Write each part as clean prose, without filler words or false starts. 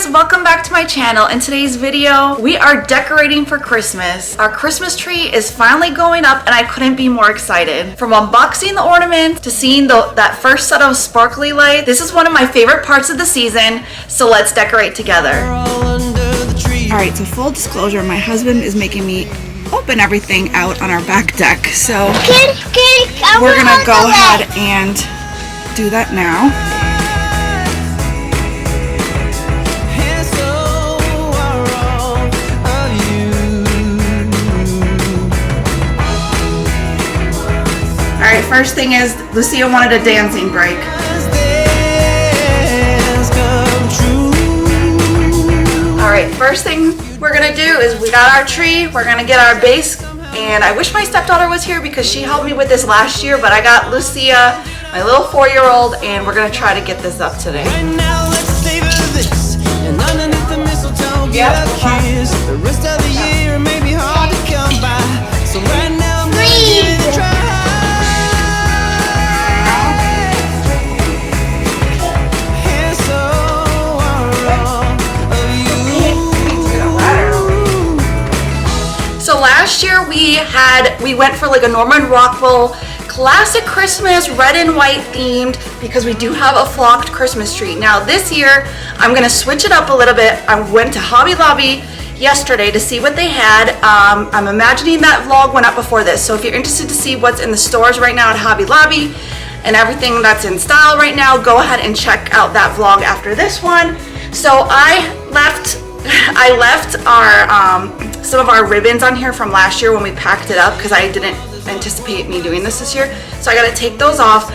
guys, welcome back to my channel. In today's video, we are decorating for Christmas. Our Christmas tree is finally going up and I couldn't be more excited. From unboxing the ornament to seeing that first set of sparkly lights, this is one of my favorite parts of the season, so let's decorate together. Alright, so full disclosure, my husband is making me open everything out on our back deck, so we're gonna go ahead and do that now. Alright, first thing is, Lucia wanted a dancing break. Alright, first thing we're gonna do is we got our tree, we're gonna get our base, and I wish my stepdaughter was here because she helped me with this last year, but I got Lucia, my little 4-year-old, and we're gonna try to get this up today. Right now, let's savor this, and underneath the mistletoe, get a kiss. The rest of the year may be hard to come by, so right now I'm gonna give it a try. So last year we went for like a Norman Rockwell classic Christmas red and white themed because we do have a flocked Christmas tree. Now this year I'm gonna switch it up a little bit. I went to Hobby Lobby yesterday to see what they had. I'm imagining that vlog went up before this, so if you're interested to see what's in the stores right now at Hobby Lobby and everything that's in style right now, go ahead and check out that vlog after this one. So I left our some of our ribbons on here from last year when we packed it up because I didn't anticipate me doing this year, so I gotta take those off.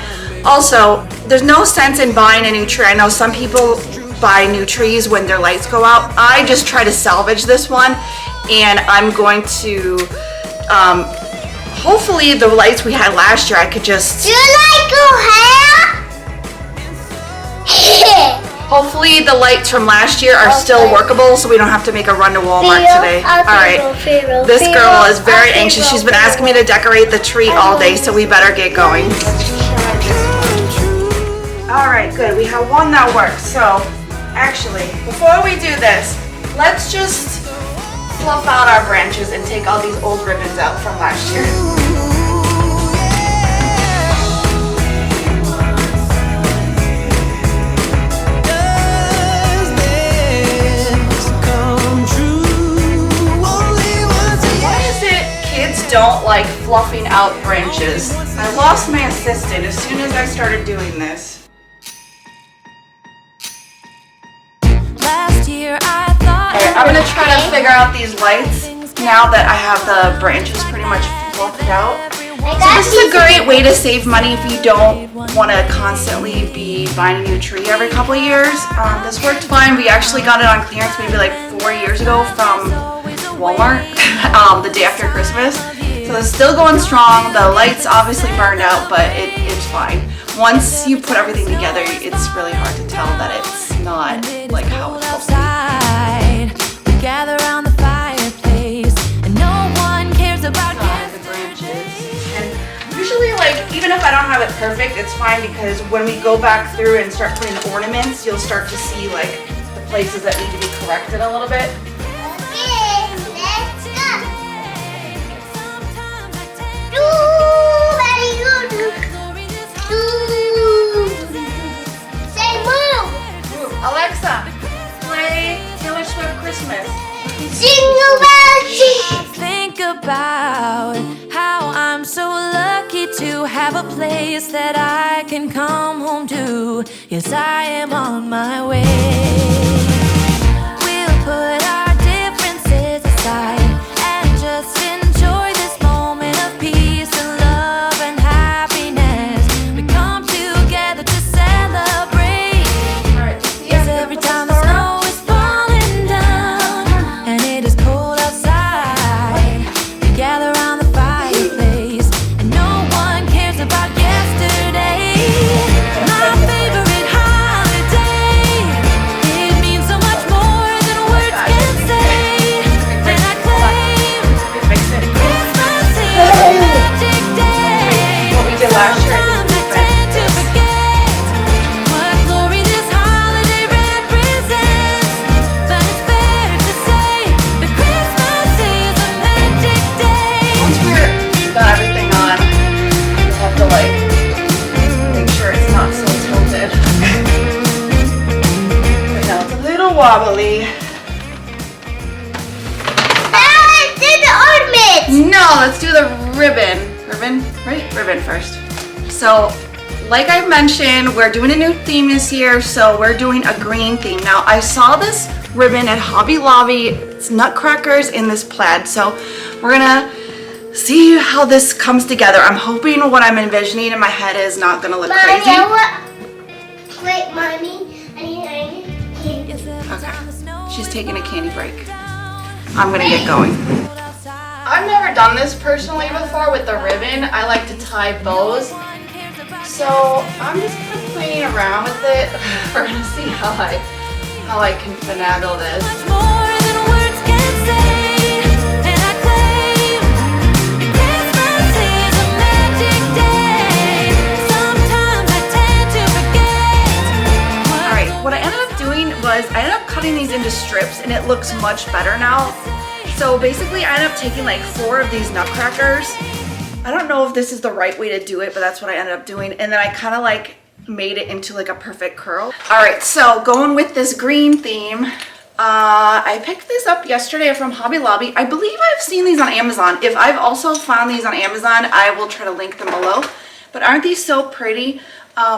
Also, there's no sense in buying a new tree. I know some people buy new trees when their lights go out. I just try to salvage this one, and I'm going to hopefully the lights we had last year I could just hopefully the lights from last year are still workable so we don't have to make a run to Walmart today. Alright, this girl is very anxious. She's been asking me to decorate the tree all day, so we better get going. Alright, good. We have one that works. So, actually, before we do this, let's just fluff out our branches and take all these old ribbons out from last year. Don't like fluffing out branches. I lost my assistant as soon as I started doing this. Alright, I'm gonna try to figure out these lights now that I have the branches pretty much fluffed out. So this is a great way to save money if you don't want to constantly be buying a new tree every couple of years. This worked fine. We actually got it on clearance maybe like 4 years ago from Walmart the day after Christmas. So it's still going strong. The lights obviously burned out, but it's fine. Once you put everything together, it's really hard to tell that it's not like how it's supposed to be. We gather around the fireplace, and no one cares about the branches. And usually, like, even if I don't have it perfect, it's fine because when we go back through and start putting the ornaments, you'll start to see like the places that need to be corrected a little bit. Alexa, play Taylor Swift Christmas. Think about how I'm so lucky to have a place that I can come home to. Yes, I am on my way. We'll put our differences aside and just enjoy this moment of peace and love and happiness. We come together to celebrate. Every time the snow is falling down and it is cold outside, we gather around the fireplace and no one cares about yesterday. My favorite holiday, it wobbly. Now let's do the ornament. No, let's do the ribbon. Ribbon, right? Ribbon first. So, like I mentioned, we're doing a new theme this year, so we're doing a green theme. Now, I saw this ribbon at Hobby Lobby. It's nutcrackers in this plaid, so we're gonna see how this comes together. I'm hoping what I'm envisioning in my head is not gonna look crazy. Wait, Mommy, I need candy. Okay, she's taking a candy break. I'm gonna get going. I've never done this personally before with the ribbon. I like to tie bows. So I'm just kind of playing around with it. We're gonna see how I can finagle this. Much more than words can say, and I claim Christmas is a magic day. Sometimes I tend to forget. All right, what I ended up doing was I ended up cutting these into strips, and it looks much better now. So basically, I ended up taking like 4 of these nutcrackers. I don't know if this is the right way to do it, but that's what I ended up doing. And then I kind of like made it into like a perfect curl. All right, so going with this green theme, I picked this up yesterday from Hobby Lobby. I believe I've seen these on Amazon. If I've also found these on Amazon, I will try to link them below. But aren't these so pretty?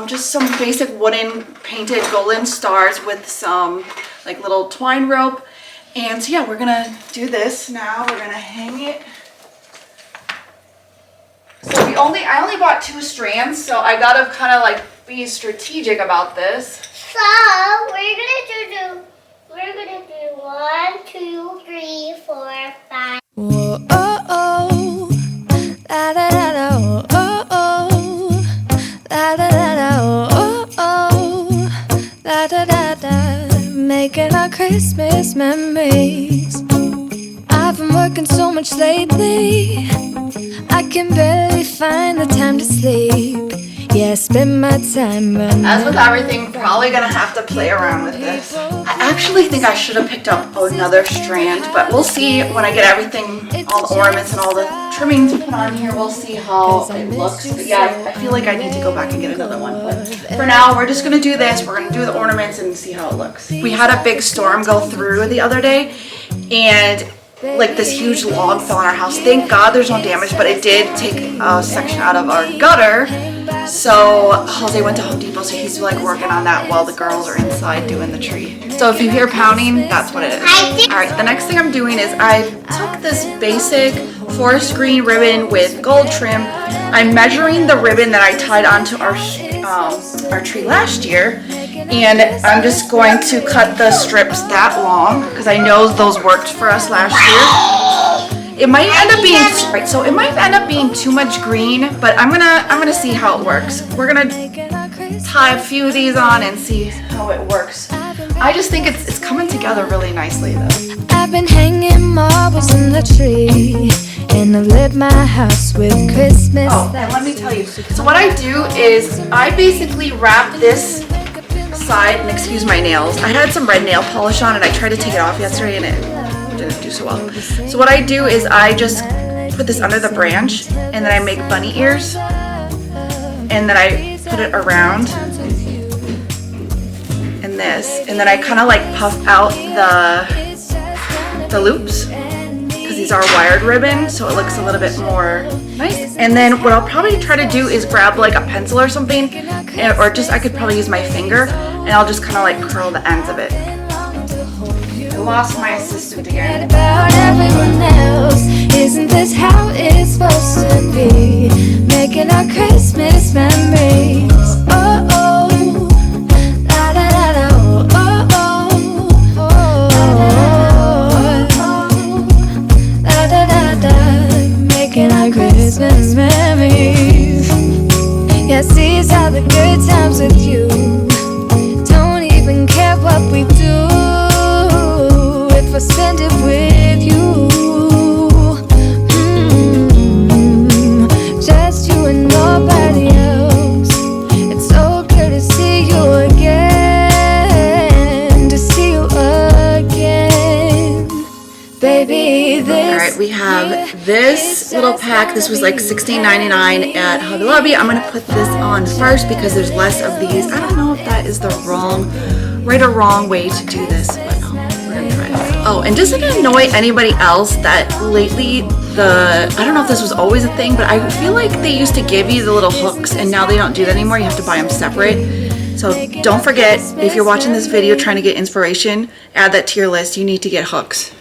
Just some basic wooden painted golden stars with some like little twine rope. And so yeah, we're gonna do this now. We're gonna hang it. So I only bought 2 strands, so I gotta kind of like be strategic about this. So we're gonna do 1, 2, 3, 4, 5. Whoa, oh, oh, da da da da, oh, oh, da da da da, oh, oh, da da da da, making our Christmas memories. I've been working so much lately, I can barely find the time to sleep. Yeah, I spend my time running. As with everything, probably gonna have to play around with this. I actually think I should have picked up another strand, but we'll see when I get everything, all the ornaments and all the trimmings put on here. We'll see how it looks. But yeah, I feel like I need to go back and get another one. But for now, we're just gonna do this. We're gonna do the ornaments and see how it looks. We had a big storm go through the other day, and like this huge log fell on our house. Thank God there's no damage, but it did take a section out of our gutter. So Jose went to Home Depot, so he's like working on that while the girls are inside doing the tree. So if you hear pounding, that's what it is. All right, the next thing I'm doing is I took this basic forest green ribbon with gold trim. I'm measuring the ribbon that I tied onto our tree last year, and I'm just going to cut the strips that long because I know those worked for us last year. It might end up being too much green, but I'm gonna see how it works. We're gonna tie a few of these on and see how it works. I just think it's coming together really nicely though. I've been hanging marbles in the tree, and I've lit my house with Christmas. Oh, and let me tell you. So what I do is I basically wrap this side, and excuse my nails. I had some red nail polish on and I tried to take it off yesterday and it didn't do so well. So what I do is I just put this under the branch and then I make bunny ears and then I put it around in this, and then I kind of like puff out the loops because these are wired ribbon, so it looks a little bit more nice. And then what I'll probably try to do is grab like a pencil or something, or just I could probably use my finger, and I'll just kind of like curl the ends of it. I lost my assistant again. About everyone else, isn't this how it's supposed to be? Making our Christmas memories. Oh oh, da da da da. Oh oh, oh oh, da da da da. Making our Christmas memories. Yes, these are the good times with you. Don't even care what we do if I spend it with you. Just you and nobody else. It's so good. we have this little pack. This was like $16.99 at Hobby Lobby. I'm gonna put this on first because there's less of these. I don't know if that is the right or wrong way to do this, but we're gonna try it. Oh, and just to annoy anybody else, that lately I don't know if this was always a thing, but I feel like they used to give you the little hooks and now they don't do that anymore. You have to buy them separate. So don't forget, if you're watching this video trying to get inspiration, add that to your list. You need to get hooks.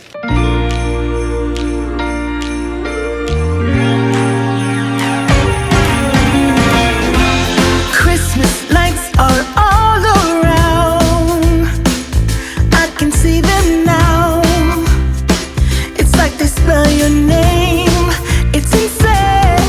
Christmas lights are all around. I can see them now. It's like they spell your name. It's insane.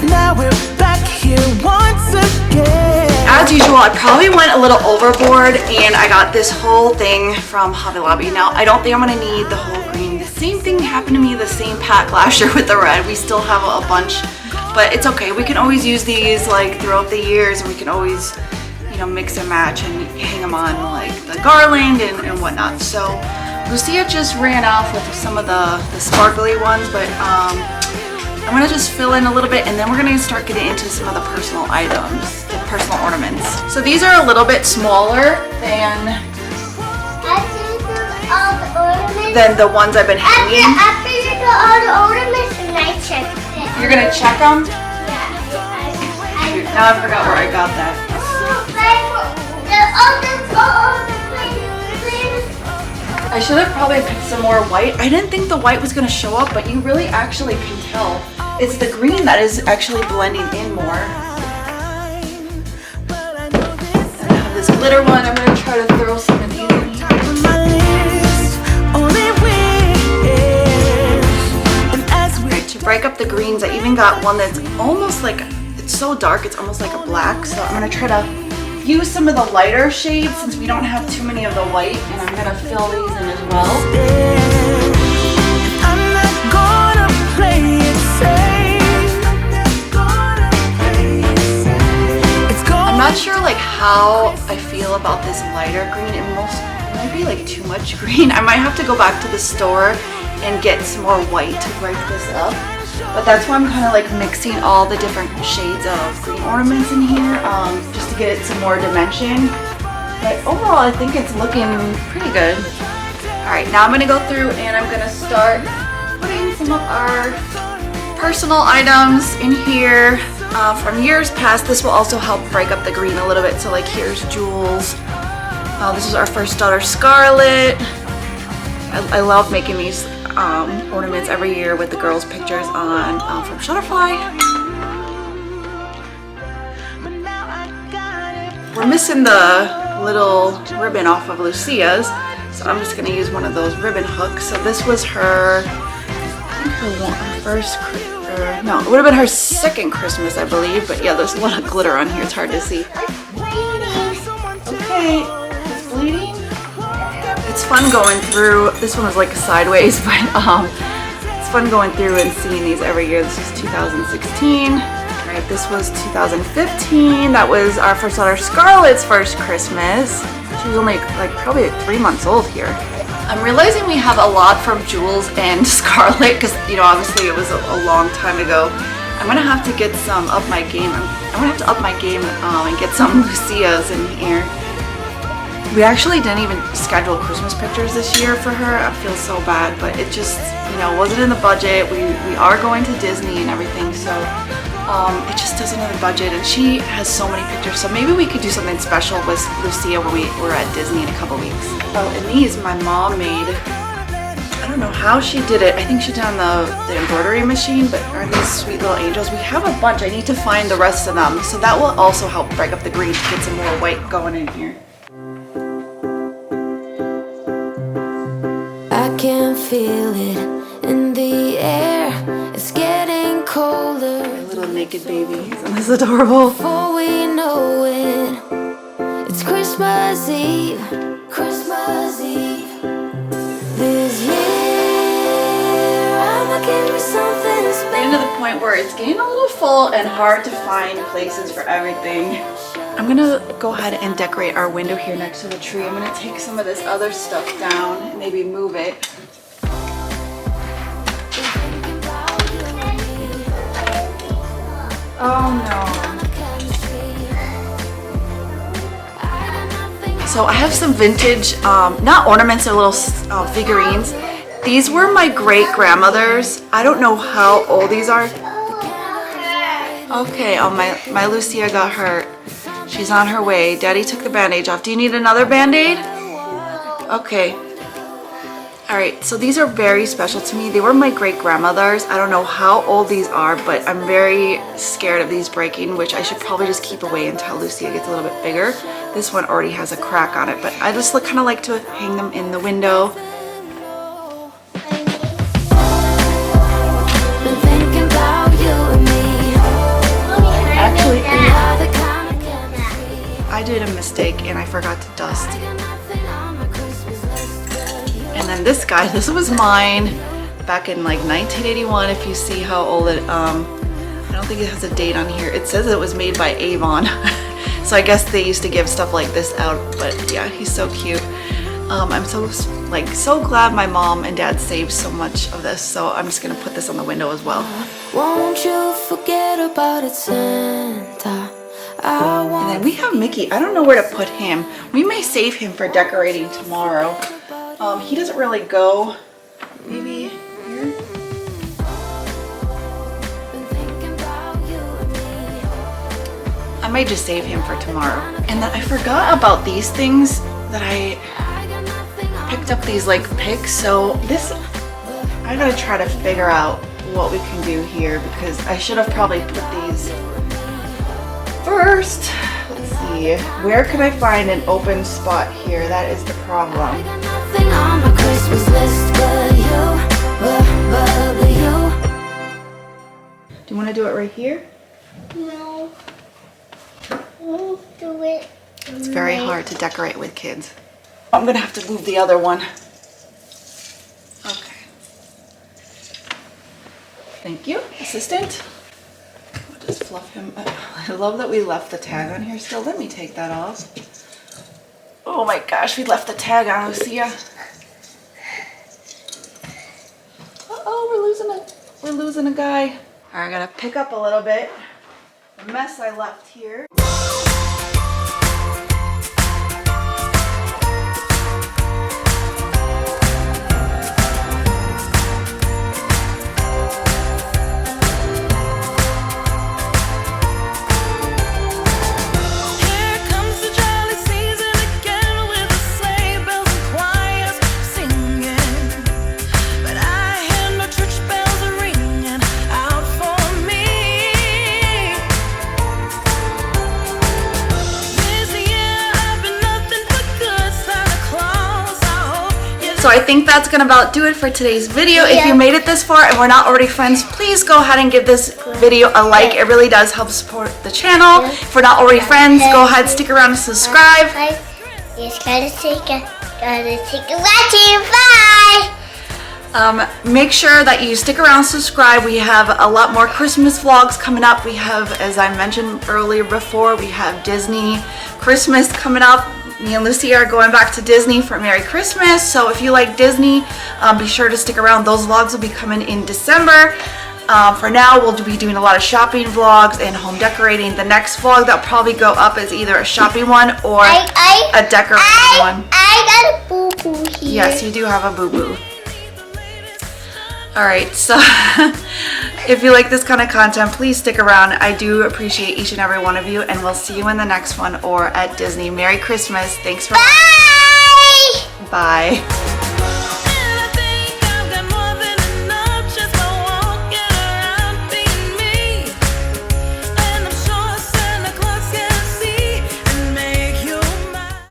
Now we're back here once again. As usual, I probably went a little overboard and I got this whole thing from Hobby Lobby. Now, I don't think I'm gonna need the whole green. The same thing happened to me, the same pack last year with the red. We still have a bunch, but it's okay. We can always use these like throughout the years, and we can always, you know, mix and match and hang them on like the garland and whatnot. So Lucia just ran off with some of the sparkly ones, but I'm gonna just fill in a little bit and then we're gonna start getting into some of the personal items, the personal ornaments. So these are a little bit smaller than the ones I've been hanging. After you do all the ornaments, and I check it. You're gonna check them? Yeah. Shoot, now I forgot where I got that. I should have probably picked some more white. I didn't think the white was gonna show up, but you really actually can tell. It's the green that is actually blending in more. And I have this glitter one. I'm gonna try to throw some of these in here. Right, to break up the greens, I even got one that's almost like, it's so dark, it's almost like a black. So I'm gonna try to use some of the lighter shades since we don't have too many of the white, and I'm gonna fill these in as well. I'm not gonna play it safe. I'm not sure like how I feel about this lighter green. It might be like too much green. I might have to go back to the store and get some more white to break this up. But that's why I'm kind of like mixing all the different shades of green ornaments in here, just to get it some more dimension. But overall, I think it's looking pretty good. All right, now I'm gonna go through and I'm gonna start putting some of our personal items in here from years past. This will also help break up the green a little bit. So like here's Jules. This is our first daughter, Scarlett. I love making these ornaments every year with the girls' pictures on from Shutterfly. We're missing the little ribbon off of Lucia's, so I'm just gonna use one of those ribbon hooks. So this was her, I think her first, no, it would have been her second Christmas, I believe. But yeah, there's a lot of glitter on here. It's hard to see. Okay, it's bleeding. It's fun going through. This one was like sideways, but it's fun going through and seeing these every year. This is 2016. Right, this was 2015. That was our first daughter Scarlett's first Christmas. She was only like probably like 3 months old here. I'm realizing we have a lot from Jules and Scarlett because, you know, obviously it was a long time ago. I'm gonna have to get some up my game. I'm gonna have to up my game and get some Lucia's in here. We actually didn't even schedule Christmas pictures this year for her. I feel so bad, but it just, you know, wasn't in the budget. We are going to Disney and everything, so it just doesn't have the budget, and she has so many pictures. So maybe we could do something special with Lucia when we're at Disney in a couple weeks. Oh, and these my mom made. I don't know how she did it. I think she did on the embroidery machine, but are these sweet little angels? We have a bunch. I need to find the rest of them. So that will also help break up the green to get some more white going in here. I can feel it in the air. It's getting colder. My little naked baby. Isn't this adorable? Before we know it, it's Christmas Eve. Christmas Eve. This year, I'm looking for something special. Getting to the point where it's getting a little full and hard to find places for everything. I'm gonna go ahead and decorate our window here next to the tree. I'm gonna take some of this other stuff down and maybe move it. Oh no. So I have some vintage, not ornaments, they're little figurines. These were my great grandmother's. I don't know how old these are. Okay, oh my Lucia got hurt. She's on her way. Daddy took the bandage off. Do you need another band-aid? Okay. Alright, so these are very special to me. They were my great grandmother's. I don't know how old these are, but I'm very scared of these breaking, which I should probably just keep away until Lucia gets a little bit bigger. This one already has a crack on it, but I just kind of like to hang them in the window. Actually, I did a mistake and I forgot to dust. And then this guy, this was mine back in like 1981. If you see how old it, I don't think it has a date on here. It says it was made by Avon. So I guess they used to give stuff like this out, but yeah, he's so cute. I'm so glad my mom and dad saved so much of this, so I'm just gonna put this on the window as well. Won't you forget about it, Santa? And then we have Mickey. I don't know where to put him. We may save him for decorating tomorrow. He doesn't really go. Maybe here. I might just save him for tomorrow. And then I forgot about these things that I picked up, these like picks. So this, I gotta try to figure out what we can do here because I should have probably put these first. Let's see, where can I find an open spot here? That is the problem. Do you want to do it right here? No. We'll do it. It's very hard to decorate with kids. I'm gonna have to move the other one. Okay. Thank you, assistant. I'll just fluff him. I love that we left the tag on here still. Let me take that off. Oh my gosh, we left the tag on, Lucia. Uh-oh, we're losing a guy. All right, I gotta pick up a little bit. The mess I left here. So I think that's gonna about do it for today's video. If you made it this far and we're not already friends, please go ahead and give this video a like. It really does help support the channel. If we're not already friends, go ahead, stick around and subscribe. Just gotta take a watching. Bye. Make sure that you stick around, subscribe. We have a lot more Christmas vlogs coming up. We have, as I mentioned earlier before, we have Disney Christmas coming up. Me and Lucy are going back to Disney for Merry Christmas. So if you like Disney, be sure to stick around. Those vlogs will be coming in December. For now, we'll be doing a lot of shopping vlogs and home decorating. The next vlog that'll probably go up is either a shopping one or a decorating one. I got a boo-boo here. Yes, you do have a boo-boo. Alright, so if you like this kind of content, please stick around. I do appreciate each and every one of you, and we'll see you in the next one or at Disney. Merry Christmas. Thanks for Bye. Bye.